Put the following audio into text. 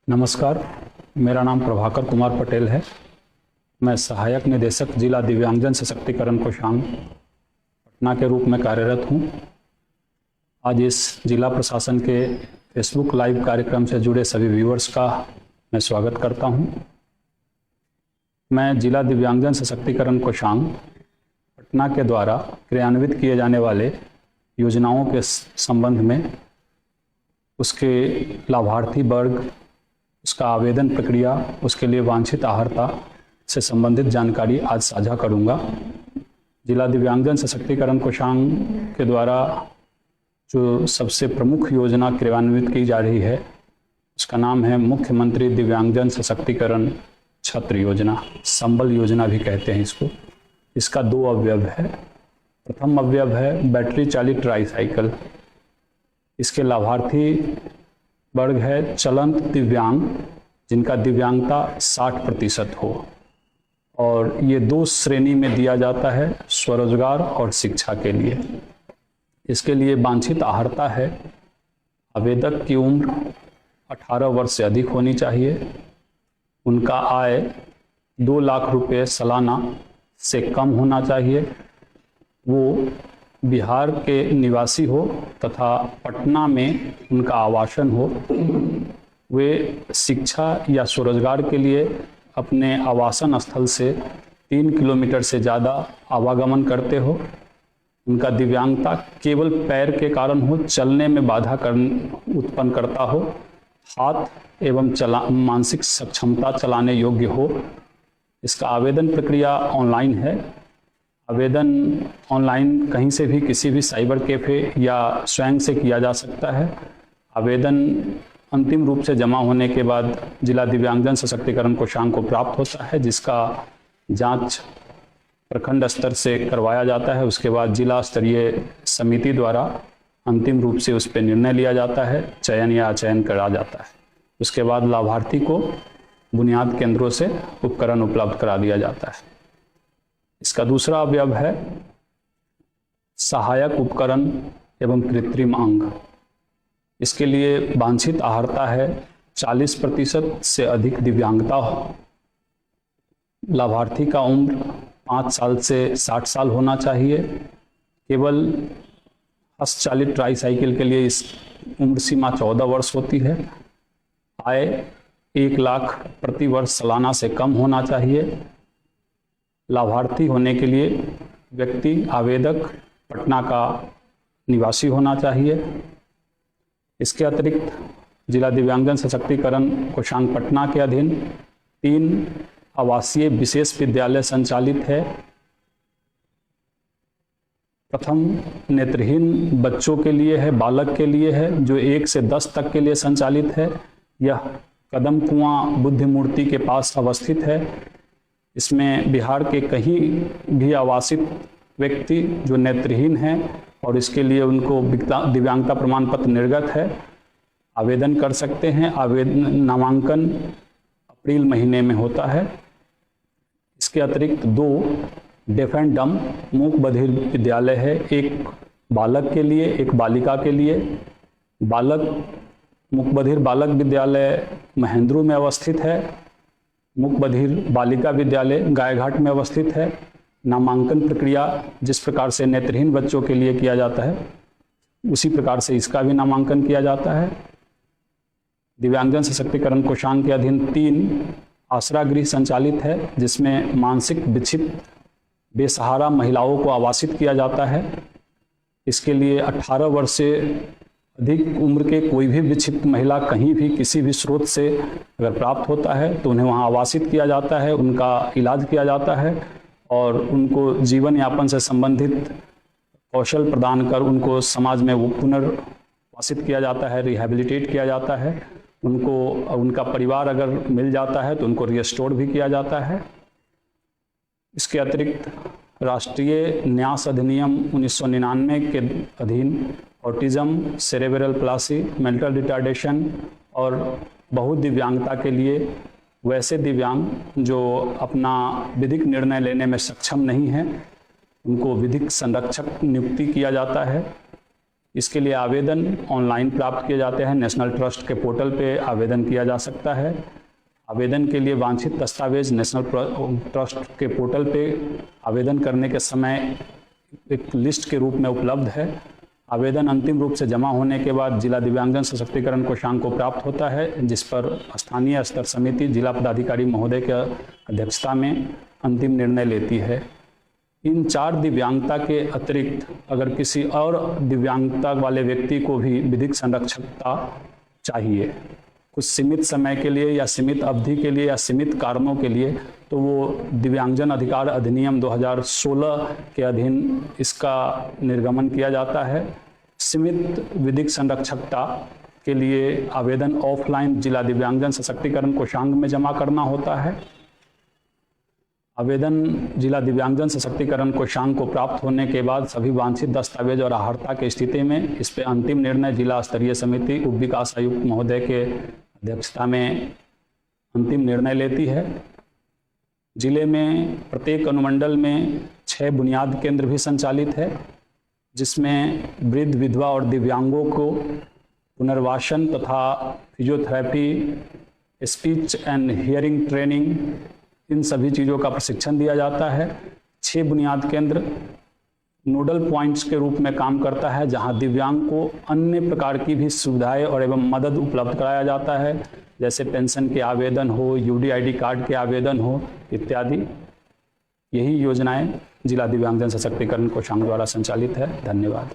नमस्कार, मेरा नाम प्रभाकर कुमार पटेल है। मैं सहायक निदेशक जिला दिव्यांगजन सशक्तिकरण कोषांग पटना के रूप में कार्यरत हूँ। आज इस जिला प्रशासन के फेसबुक लाइव कार्यक्रम से जुड़े सभी व्यूअर्स का मैं स्वागत करता हूँ। मैं जिला दिव्यांगजन सशक्तिकरण कोषांग पटना के द्वारा क्रियान्वित किए जाने वाले योजनाओं के संबंध में, उसके लाभार्थी वर्ग, उसका आवेदन प्रक्रिया, उसके लिए वांछित अहर्ता से संबंधित जानकारी आज साझा करूंगा। जिला दिव्यांगजन सशक्तिकरण कोषांग के द्वारा जो सबसे प्रमुख योजना क्रियान्वित की जा रही है, उसका नाम है मुख्यमंत्री दिव्यांगजन सशक्तिकरण छत्र योजना, संबल योजना भी कहते हैं इसको। इसका 2 अवयव है। प्रथम अवयव है बैटरी चालित ट्राईसाइकिल। इसके लाभार्थी वर्ग है चलंत दिव्यांग, जिनका दिव्यांगता 60% हो, और ये 2 श्रेणी में दिया जाता है, स्वरोजगार और शिक्षा के लिए। इसके लिए वांछित अहर्ता है आवेदक की उम्र 18 वर्ष से अधिक होनी चाहिए, उनका आय 2 लाख रुपए सालाना से कम होना चाहिए, वो बिहार के निवासी हो तथा पटना में उनका आवासन हो, वे शिक्षा या स्वरोजगार के लिए अपने आवासन स्थल से 3 किलोमीटर से ज़्यादा आवागमन करते हो, उनका दिव्यांगता केवल पैर के कारण हो, चलने में बाधा उत्पन्न करता हो, हाथ एवं मानसिक सक्षमता चलाने योग्य हो। इसका आवेदन प्रक्रिया ऑनलाइन है। आवेदन ऑनलाइन कहीं से भी, किसी भी साइबर कैफे या स्वयं से किया जा सकता है। आवेदन अंतिम रूप से जमा होने के बाद जिला दिव्यांगजन सशक्तिकरण कोषांग को प्राप्त होता है, जिसका जांच प्रखंड स्तर से करवाया जाता है। उसके बाद जिला स्तरीय समिति द्वारा अंतिम रूप से उस पर निर्णय लिया जाता है, चयन या अचयन करा जाता है। उसके बाद लाभार्थी को बुनियाद केंद्रों से उपकरण उपलब्ध करा दिया जाता है। इसका दूसरा अवयव है सहायक उपकरण एवं कृत्रिम अंग। इसके लिए वांछित अहर्ता है 40% से अधिक दिव्यांगता हो, लाभार्थी का उम्र 5 साल से 60 साल होना चाहिए। केवल हस्तचालित ट्राईसाइकिल के लिए इस उम्र सीमा 14 वर्ष होती है। आय 1 लाख प्रति वर्ष सालाना से कम होना चाहिए। लाभार्थी होने के लिए व्यक्ति आवेदक पटना का निवासी होना चाहिए। इसके अतिरिक्त जिला दिव्यांगजन सशक्तिकरण कोषांग पटना के अधीन 3 आवासीय विशेष विद्यालय संचालित है। प्रथम नेत्रहीन बच्चों के लिए है, बालक के लिए है, जो 1 से 10 तक के लिए संचालित है। यह कदम कुआं बुद्ध मूर्ति के पास अवस्थित है। इसमें बिहार के कहीं भी आवासित व्यक्ति जो नेत्रहीन हैं और इसके लिए उनको दिव्यांगता प्रमाण पत्र निर्गत है, आवेदन कर सकते हैं। आवेदन नामांकन अप्रैल महीने में होता है। इसके अतिरिक्त 2 डेफ एंड डम मूक बधिर विद्यालय है, एक बालक के लिए, एक बालिका के लिए। मूक बधिर बालक विद्यालय महेंद्रू में अवस्थित है। मूक बधिर बालिका विद्यालय गायघाट में अवस्थित है। नामांकन प्रक्रिया जिस प्रकार से नेत्रहीन बच्चों के लिए किया जाता है, उसी प्रकार से इसका भी नामांकन किया जाता है। दिव्यांगजन सशक्तिकरण कोषांग के अधीन 3 आसरा गृह संचालित है, जिसमें मानसिक विक्षिप्त बेसहारा महिलाओं को आवासित किया जाता है। इसके लिए 18 वर्ष से अधिक उम्र के कोई भी विक्षिप्त महिला कहीं भी किसी भी स्रोत से अगर प्राप्त होता है तो उन्हें वहां आवासित किया जाता है, उनका इलाज किया जाता है और उनको जीवन यापन से संबंधित कौशल प्रदान कर उनको समाज में वो पुनर्वासित किया जाता है, रिहैबिलिटेट किया जाता है। उनको उनका परिवार अगर मिल जाता है तो उनको रिस्टोर भी किया जाता है। इसके अतिरिक्त राष्ट्रीय न्यास अधिनियम 1999 के अधीन autism, cerebral Plassey, mental retardation और बहुदिव्यांगता के लिए वैसे दिव्यांग जो अपना विधिक निर्णय लेने में सक्षम नहीं है, उनको विधिक संरक्षक नियुक्ति किया जाता है। इसके लिए आवेदन ऑनलाइन प्राप्त किए जाते हैं। नेशनल ट्रस्ट के पोर्टल पे आवेदन किया जा सकता है। आवेदन के लिए वांछित दस्तावेज नेशनल ट्रस्ट के पोर्टल पे आवेदन करने के समय एक लिस्ट के रूप में उपलब्ध है। आवेदन अंतिम रूप से जमा होने के बाद जिला दिव्यांगजन सशक्तिकरण कोषांग को प्राप्त होता है, जिस पर स्थानीय स्तर समिति जिला पदाधिकारी महोदय के अध्यक्षता में अंतिम निर्णय लेती है। इन 4 दिव्यांगता के अतिरिक्त अगर किसी और दिव्यांगता वाले व्यक्ति को भी विधिक संरक्षकता चाहिए कुछ सीमित समय के लिए या सीमित अवधि के लिए या सीमित कारणों के लिए, तो वो दिव्यांगजन अधिकार अधिनियम 2016 के अधीन इसका निर्गमन किया जाता है। सीमित विधिक संरक्षकता के लिए आवेदन ऑफलाइन जिला दिव्यांगजन सशक्तिकरण कोषांग में जमा करना होता है। आवेदन जिला दिव्यांगजन सशक्तिकरण कोषांग को प्राप्त होने के बाद सभी वांछित दस्तावेज और अहर्ता की स्थिति में इस पे अंतिम निर्णय जिला स्तरीय समिति उप विकास आयुक्त महोदय के अध्यक्षता में अंतिम निर्णय लेती है। जिले में प्रत्येक अनुमंडल में 6 बुनियाद केंद्र भी संचालित है, जिसमें वृद्ध, विधवा और दिव्यांगों को पुनर्वासन तथा physiotherapy, speech and hearing training, इन सभी चीज़ों का प्रशिक्षण दिया जाता है। 6 बुनियाद केंद्र नोडल पॉइंट्स के रूप में काम करता है, जहां दिव्यांग को अन्य प्रकार की भी सुविधाएं और एवं मदद उपलब्ध कराया जाता है, जैसे पेंशन के आवेदन हो, यूडीआईडी कार्ड के आवेदन हो इत्यादि। यही योजनाएं जिला दिव्यांगजन सशक्तिकरण कोषांग द्वारा संचालित है। धन्यवाद।